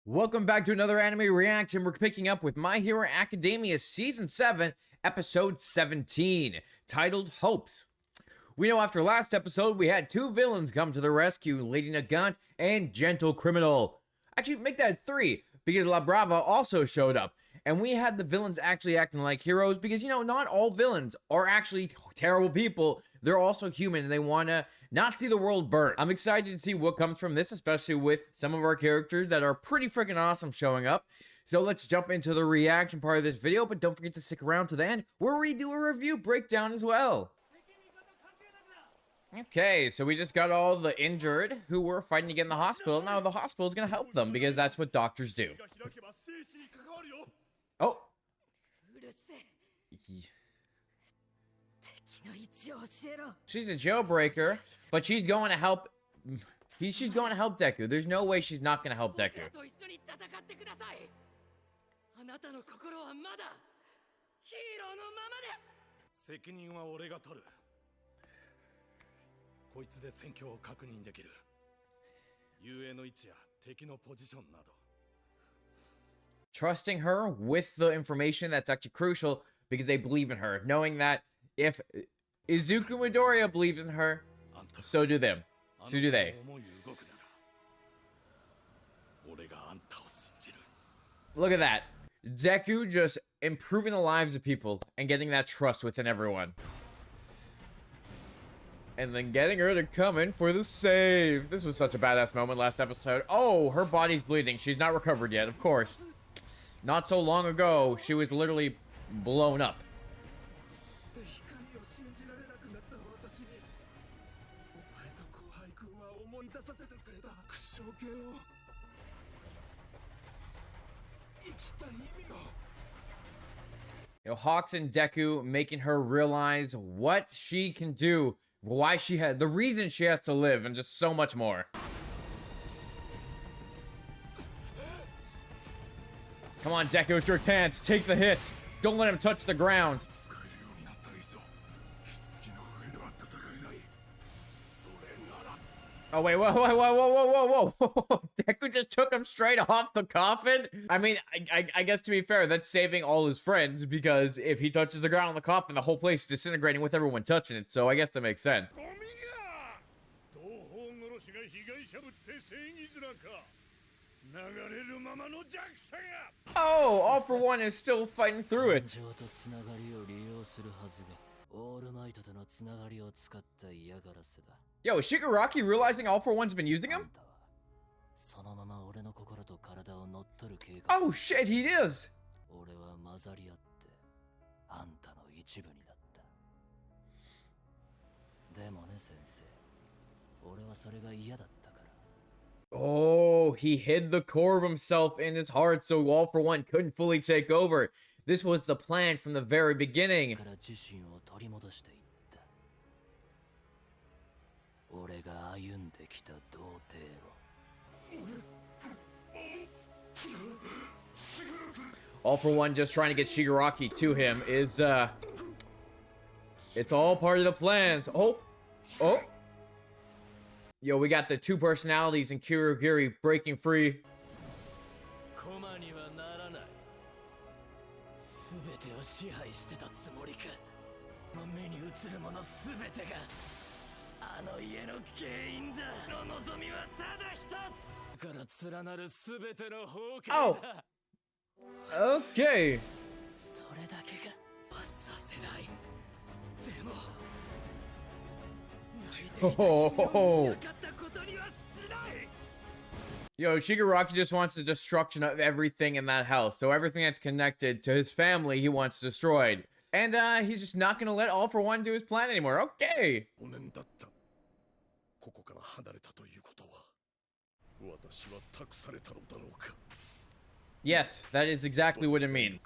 Welcome back to another anime reaction. We're picking up with My Hero Academia Season 7, Episode 17, titled Hopes. We know after last episode, we had two villains come to the rescue, Lady Nagant and Gentle Criminal. Actually, make that three, because La Brava also showed up. And we had the villains actually acting like heroes, because, not all villains are actually terrible people. They're also human, and they want to not see the world burn. I'm excited to see what comes from this, especially with some of our characters that are pretty freaking awesome showing up. So let's jump into the reaction part of this video, but don't forget to stick around to the end where we do a review breakdown as well. Okay, so we just got all the injured who were fighting to get in the hospital. Now the hospital is going to help them because that's what doctors do. Oh. She's a jailbreaker, but she's going to help. She's going to help Deku. There's no way she's not going to help Deku. Trusting her with the information that's actually crucial because they believe in her, knowing that if Izuku Midoriya believes in her, so do them. So do they. Look at that. Deku just improving the lives of people and getting that trust within everyone. And then getting her to come in for the save. This was such a badass moment last episode. Oh, her body's bleeding. She's not recovered yet, of course. Not so long ago, she was literally blown up. Hawks and Deku making her realize what she can do, why she had, the reason she has to live, and just so much more. Come on, Deku, it's your chance. Take the hit. Don't let him touch the ground. Oh, wait, whoa. Deku just took him straight off the coffin? I mean, I guess to be fair, that's saving all his friends, because if he touches the ground on the coffin, the whole place is disintegrating with everyone touching it, so I guess that makes sense. Oh, All for One is still fighting through it. Yo, is Shigaraki realizing All for One's been using him? Oh shit, he is! Oh, he hid the core of himself in his heart so All for One couldn't fully take over. This was the plan from the very beginning. All for One just trying to get Shigaraki to him is, it's all part of the plans. Oh. Yo, we got the two personalities in Kurogiri breaking free. Oh! Okay. Oh. Yo, Shigaraki just wants the destruction of everything in that house. So everything that's connected to his family, he wants destroyed. And he's just not gonna let All for One do his plan anymore. Okay. Yes, that is exactly what it means.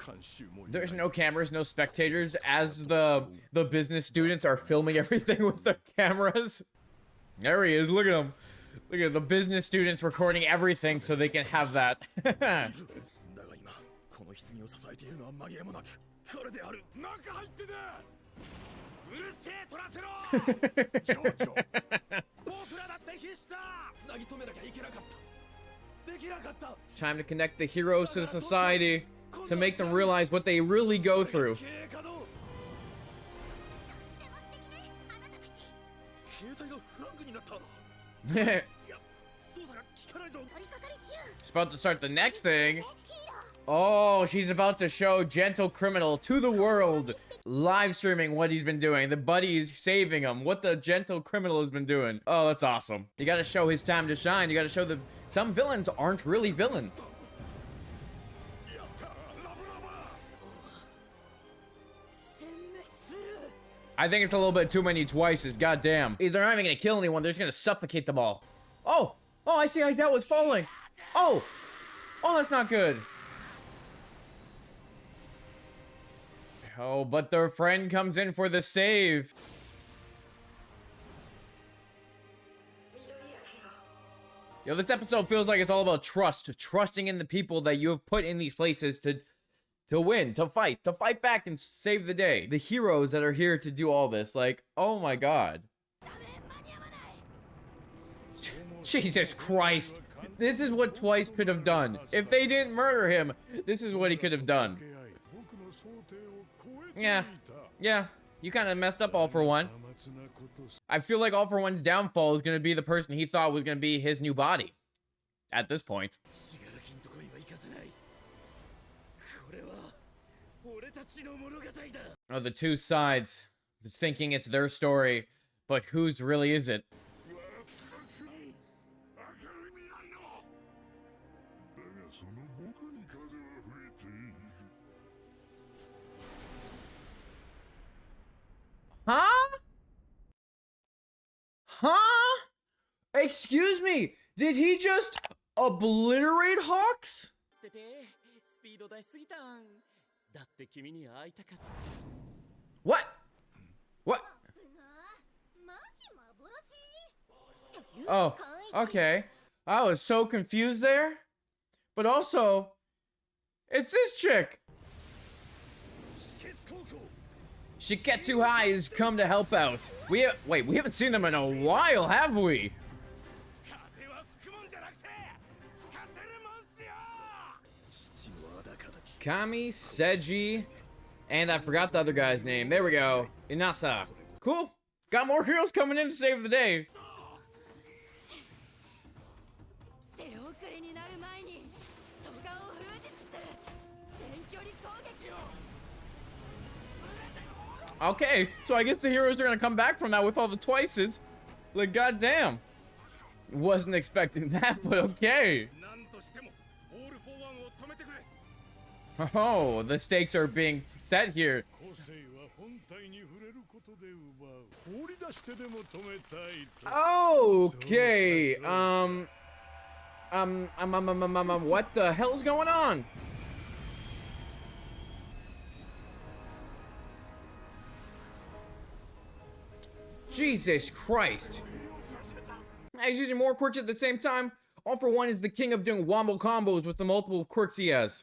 There's no cameras, no spectators, as the business students are filming everything with their cameras. There he is, look at him. Look at the business students recording everything so they can have that. It's time to connect the heroes to the society to make them realize what they really go through. She's about to start the next thing. Oh, she's about to show Gentle Criminal to the world. Live streaming what he's been doing. The buddies saving him. What the Gentle Criminal has been doing. Oh, that's awesome. You gotta show his time to shine. You gotta show the... Some villains aren't really villains. I think it's a little bit too many twices. Goddamn. They're not even gonna kill anyone. They're just gonna suffocate them all. Oh! Oh, I see Aizawa's falling. Oh! Oh, that's not good. Oh, but their friend comes in for the save. Yo, this episode feels like it's all about trust. Trusting in the people that you have put in these places to win, to fight back and save the day. The heroes that are here to do all this. Like, oh my god. Jesus Christ. This is what Twice could have done. If they didn't murder him, this is what he could have done. Yeah, you kind of messed up All For One. I feel like All For One's downfall is going to be the person he thought was going to be his new body. At this point. Oh, the two sides. Thinking it's their story. But whose really is it? Huh? Huh? Excuse me, did he just obliterate Hawks? What? What? Oh, okay. I was so confused there. But also, it's this chick. Shiketsu High has come to help out. We haven't seen them in a while, have we? Kami, Seiji, and I forgot the other guy's name. There we go. Inasa. Cool. Got more heroes coming in to save the day. Okay, so I guess the heroes are gonna come back from that with all the Twices. Like, goddamn. Wasn't expecting that, but okay. Oh, the stakes are being set here. Okay, what the hell's going on? Jesus Christ. He's using more quirks at the same time. All For One is the king of doing wombo combos with the multiple quirks he has.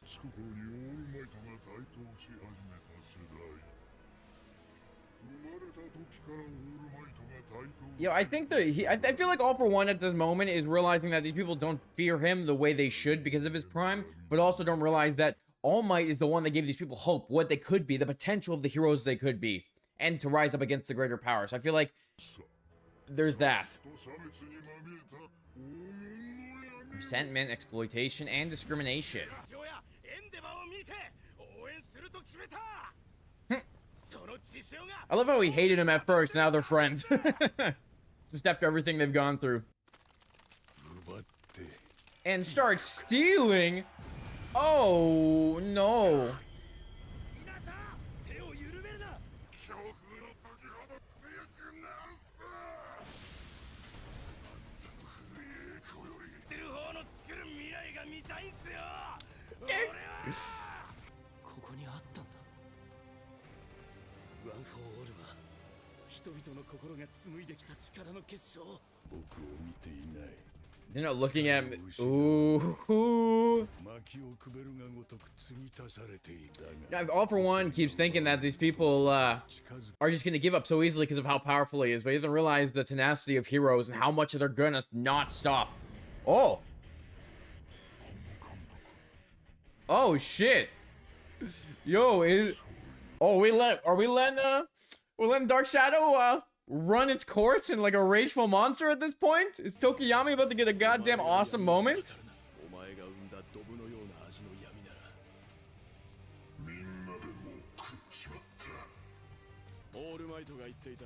Yeah, I think I feel like All For One at this moment is realizing that these people don't fear him the way they should because of his prime, but also don't realize that All Might is the one that gave these people hope, what they could be, the potential of the heroes they could be, and to rise up against the greater power. So I feel like there's that. Resentment, exploitation, and discrimination. I love how he hated him at first, now they're friends. Just after everything they've gone through. And start stealing? Oh, no. They're not looking at me. Ooh. All For One keeps thinking that these people are just gonna give up so easily because of how powerful he is, but he doesn't realize the tenacity of heroes and how much they're gonna not stop. Oh. Oh shit. Yo, are we letting Dark Shadow run its course in like a rageful monster at this point? Is Tokoyami about to get a goddamn awesome moment? お前が生んだドブのような味の闇ならみんなでもう食っちまったオールマイトが言っていた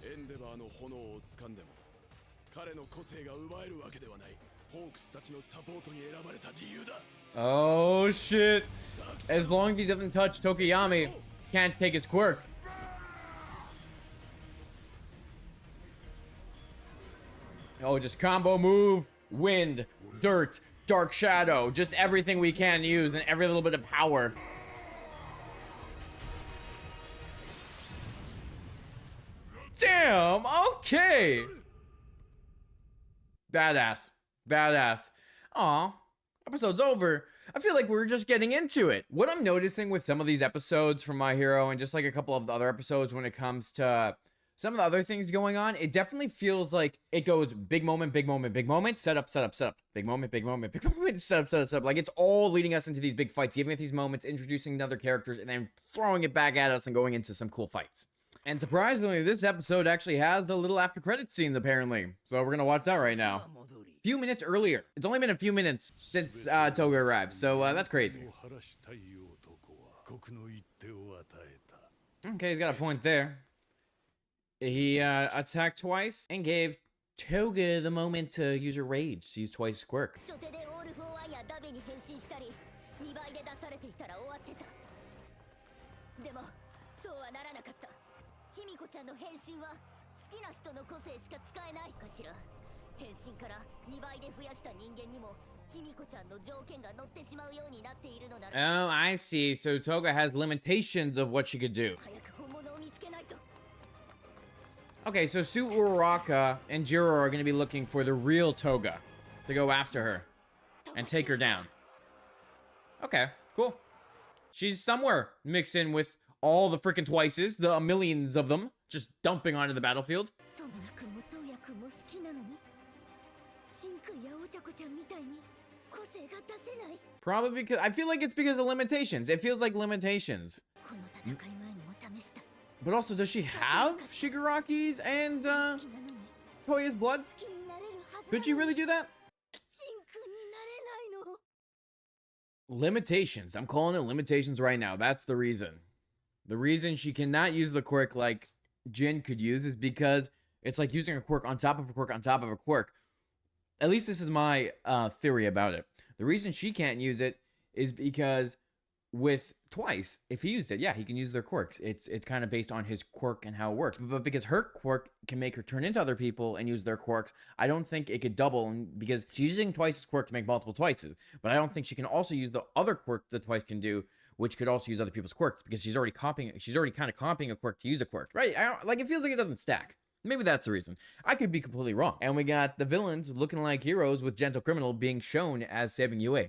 エンデバーの炎を掴んでも彼の個性が奪えるわけではないホークスたちのサポートに選ばれた理由だ Oh shit. As long as he doesn't touch Tokoyami, can't take his quirk. Oh, just combo move, wind, dirt, dark shadow, just everything we can use and every little bit of power. Damn, okay. Badass. Badass. Aw, episode's over. I feel like we're just getting into it. What I'm noticing with some of these episodes from My Hero and just like a couple of the other episodes when it comes to some of the other things going on, it definitely feels like it goes big moment, big moment, big moment, set up, big moment, big moment, big moment, set up. Like it's all leading us into these big fights, giving us these moments, introducing other characters, and then throwing it back at us and going into some cool fights. And surprisingly, this episode actually has a little after credits scene, apparently. So we're gonna watch that right now. Few minutes earlier. It's only been a few minutes since Toga arrived, so that's crazy. Okay, he's got a point there. He attacked twice and gave Toga the moment to use her rage to use twice quirk. Oh, I see. So Toga has limitations of what she could do. Okay, so Su Uraraka and Jiro are going to be looking for the real Toga to go after her and take her down. Okay, cool. She's somewhere mixed in with all the freaking twices, the millions of them, just dumping onto the battlefield. Probably because I feel like it's because of limitations. It feels like limitations. But also, does she have Shigaraki's and Toya's blood? Could she really do that? Limitations. I'm calling it limitations right now. That's the reason. The reason she cannot use the quirk like Jin could use is because it's like using a quirk on top of a quirk on top of a quirk. At least this is my theory about it. The reason she can't use it is because with twice, if he used it, yeah, he can use their quirks. It's kind of based on his quirk and how it works. But because her quirk can make her turn into other people and use their quirks, I don't think it could double, because she's using twice's quirk to make multiple twices. But I don't think she can also use the other quirk that twice can do, which could also use other people's quirks, because she's already kind of copying a quirk to use a quirk, right? Like it feels like it doesn't stack. Maybe that's the reason. I could be completely wrong. And we got the villains looking like heroes with Gentle Criminal being shown as saving UA.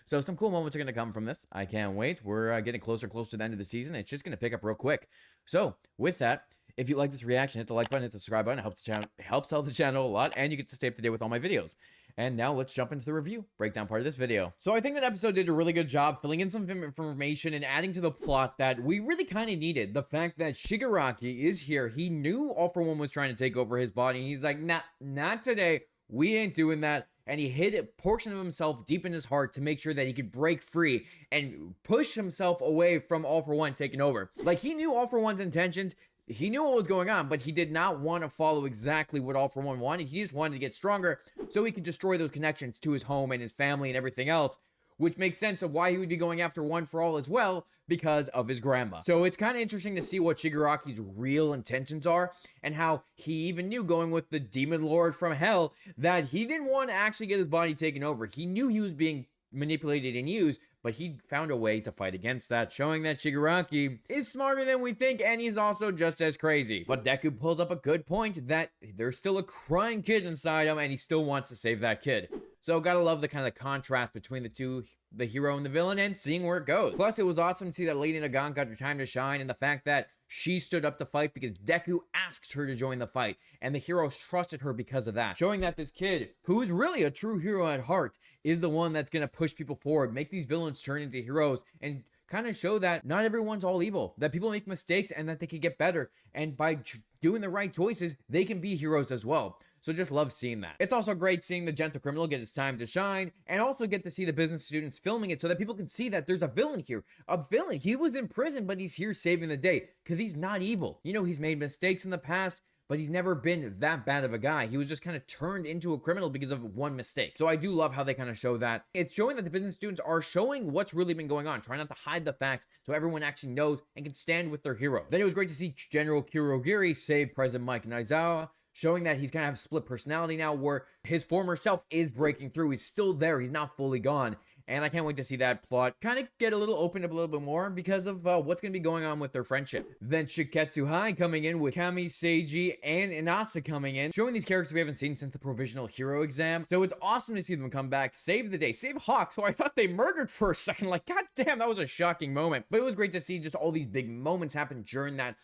So some cool moments are going to come from this. I can't wait. We're getting closer and closer to the end of the season. It's just going to pick up real quick. So with that, if you like this reaction, hit the like button, hit the subscribe button. It helps out the channel a lot, and you get to stay up to date with all my videos. And now let's jump into the review breakdown part of this video. So I think that episode did a really good job filling in some information and adding to the plot that we really kind of needed. The fact that Shigaraki is here. He knew All For One was trying to take over his body, and he's like, nah, not today. We ain't doing that. And he hid a portion of himself deep in his heart to make sure that he could break free and push himself away from All For One taking over. Like, he knew All For One's intentions. He knew what was going on, but he did not want to follow exactly what All For One wanted. He just wanted to get stronger so he could destroy those connections to his home and his family and everything else, which makes sense of why he would be going after One For All as well, because of his grandma. So it's kind of interesting to see what Shigaraki's real intentions are, and how he even knew, going with the Demon Lord from Hell, that he didn't want to actually get his body taken over. He knew he was being manipulated and used, but he found a way to fight against that, showing that Shigaraki is smarter than we think, and he's also just as crazy. But Deku pulls up a good point that there's still a crying kid inside him, and he still wants to save that kid. So gotta love the kind of contrast between the two, the hero and the villain, and seeing where it goes. Plus, it was awesome to see that Lady Nagan got her time to shine, and the fact that she stood up to fight because Deku asked her to join the fight, and the heroes trusted her because of that. Showing that this kid, who is really a true hero at heart, is the one that's going to push people forward, make these villains turn into heroes, and kind of show that not everyone's all evil, that people make mistakes and that they can get better. And by doing the right choices, they can be heroes as well. So just love seeing that. It's also great seeing the gentle criminal get his time to shine, and also get to see the business students filming it so that people can see that there's a villain here. A villain. He was in prison, but he's here saving the day because he's not evil. You know, he's made mistakes in the past, but he's never been that bad of a guy. He was just kind of turned into a criminal because of one mistake. So I do love how they kind of show that. It's showing that the business students are showing what's really been going on, trying not to hide the facts so everyone actually knows and can stand with their heroes. Then it was great to see General Kurogiri save President Mike Naizawa, showing that he's kind of have split personality now, where his former self is breaking through. He's still there. He's not fully gone. And I can't wait to see that plot kind of get a little opened up a little bit more because of what's going to be going on with their friendship. Then Shiketsu High coming in with Kami, Seiji, and Inasa coming in, showing these characters we haven't seen since the provisional hero exam. So it's awesome to see them come back, save the day, save Hawk, who I thought they murdered for a second. Like, god damn, that was a shocking moment. But it was great to see just all these big moments happen during that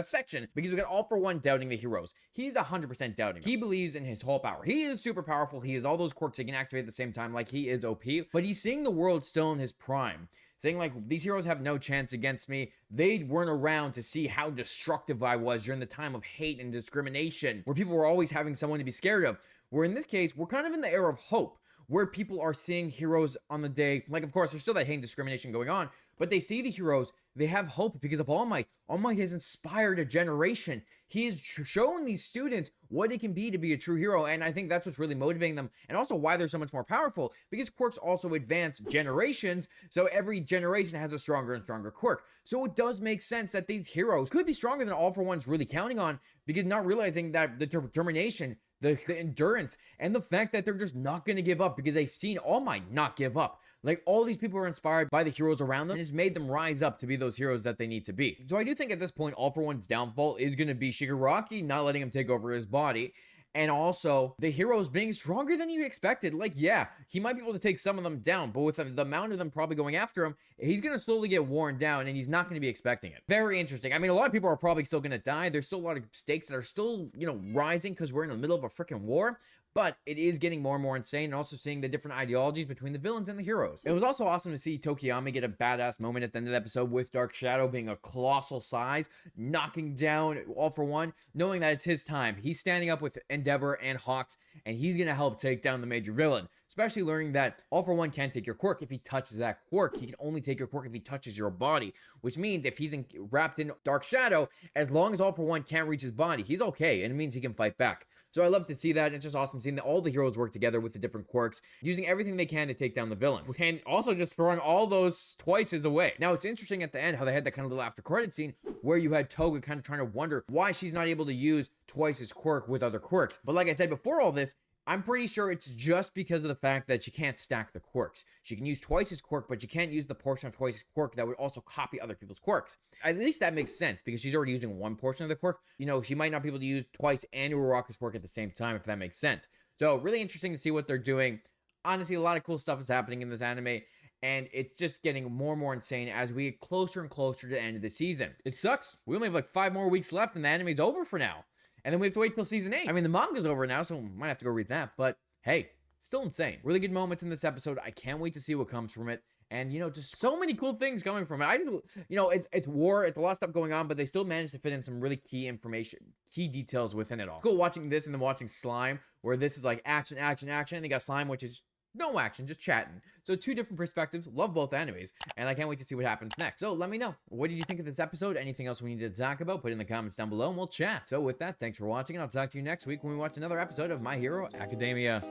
section, because we got All For One doubting the heroes. He's 100% doubting them. He believes in his whole power. He is super powerful. He has all those quirks he can activate at the same time. Like, he is OP, but he's seeing the world still in his prime, saying like, these heroes have no chance against me. They weren't around to see how destructive I was during the time of hate and discrimination, where people were always having someone to be scared of. Where in this case, we're kind of in the era of hope, where people are seeing heroes on the day. Like, of course, there's still that hate and discrimination going on, but they see the heroes, they have hope because of All Might. All Might has inspired a generation. He is showing these students what it can be to be a true hero, and I think that's what's really motivating them, and also why they're so much more powerful, because quirks also advance generations, so every generation has a stronger and stronger quirk. So it does make sense that these heroes could be stronger than All For One's really counting on, because not realizing that the determination, the endurance, and the fact that they're just not going to give up because they've seen All Might not give up. Like, all these people are inspired by the heroes around them, and it's made them rise up to be those heroes that they need to be. So I do think at this point, All For One's downfall is going to be Shigaraki not letting him take over his body, and also the heroes being stronger than you expected. Like, yeah, he might be able to take some of them down, but with the amount of them probably going after him, he's going to slowly get worn down, and he's not going to be expecting it. Very interesting. I mean, a lot of people are probably still going to die. There's still a lot of stakes that are still, you know, rising because we're in the middle of a freaking war. But it is getting more and more insane, and also seeing the different ideologies between the villains and the heroes. It was also awesome to see Tokiyami get a badass moment at the end of the episode with Dark Shadow being a colossal size, knocking down All For One, knowing that it's his time. He's standing up with Endeavor and Hawks, and he's going to help take down the major villain. Especially learning that All For One can't take your quirk if he touches that quirk. He can only take your quirk if he touches your body, which means if he's wrapped in Dark Shadow, as long as All For One can't reach his body, he's okay, and it means he can fight back. So I love to see that. It's just awesome seeing that all the heroes work together with the different quirks, using everything they can to take down the villains, and also just throwing all those twices away. Now, it's interesting at the end how they had that kind of little after credit scene where you had Toga kind of trying to wonder why she's not able to use Twice's quirk with other quirks. But like I said before all this, I'm pretty sure it's just because of the fact that she can't stack the quirks. She can use Twice's quirk, but she can't use the portion of Twice's quirk that would also copy other people's quirks. At least that makes sense, because she's already using one portion of the quirk. You know, she might not be able to use Twice and Uraraka's quirk at the same time, if that makes sense. So really interesting to see what they're doing. Honestly, a lot of cool stuff is happening in this anime, and it's just getting more and more insane as we get closer and closer to the end of the season. It sucks. We only have like 5 more weeks left, and the anime's over for now. And then we have to wait till season 8. I mean, the manga's over now, so might have to go read that. But hey, still insane. Really good moments in this episode. I can't wait to see what comes from it. And, you know, just so many cool things coming from it. You know, it's war. It's a lot of stuff going on, but they still managed to fit in some really key information, key details within it all. Cool watching this and then watching Slime, where this is like action, action, action. And they got Slime, which is no action, just chatting. So 2 different perspectives. Love both animes, and I can't wait to see what happens next. So let me know, what did you think of this episode? Anything else we need to talk about? Put it in the comments down below and we'll chat. So with that, thanks for watching, and I'll talk to you next week when we watch another episode of My Hero Academia.